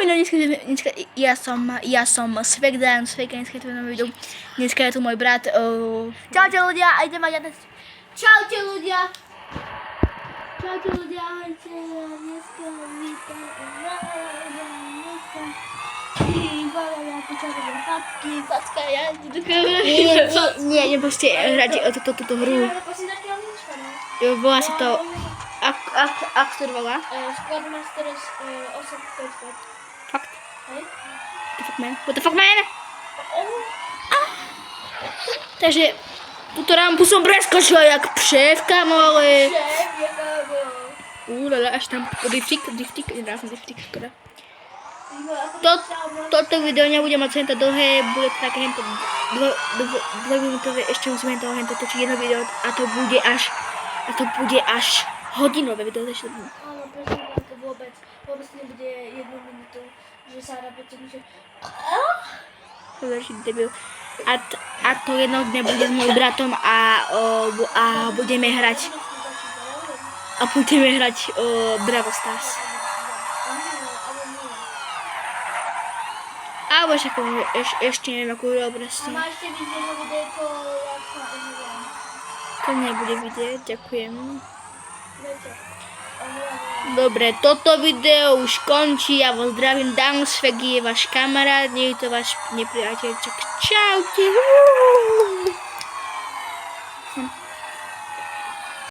no dneska ja som Svegdan, dneska je tu nový video. Dneska je tu môj brat. Čaute ľudia, a ideme mať Čaute ľudia. Čaute ľudia, ahojte. Dneska vítam Facka, ja nie, nepočte hrať túto hru. Volá sa to... Ako to volá? Squadmasters 855. Fakt? Hej? What the fuck, man? Takže túto rampu som preskočila jak pšev, kamo, ale... Lala, až tam driftik, škoda. Toto video nebude mať hento dlhé, bude to také hento 2 minútové, ešte musíme toho hento točiť jedno video a to bude až hodinové video. Áno, pretože to vôbec nebude 1 minútu, že sa rábete, že... Debil. A to jedno dne bude s môjim bratom a budeme hrať Brawl Stars. Alebo však ešte neviem, akú hru proste. A máš ešte vidieť videjko, jak sa neviem. To nebude vidieť, ďakujem. Viete, Dobre, toto video už končí, ja vás zdravím, Damsveg je váš kamarát, nie je to váš nepriateľ, čaute.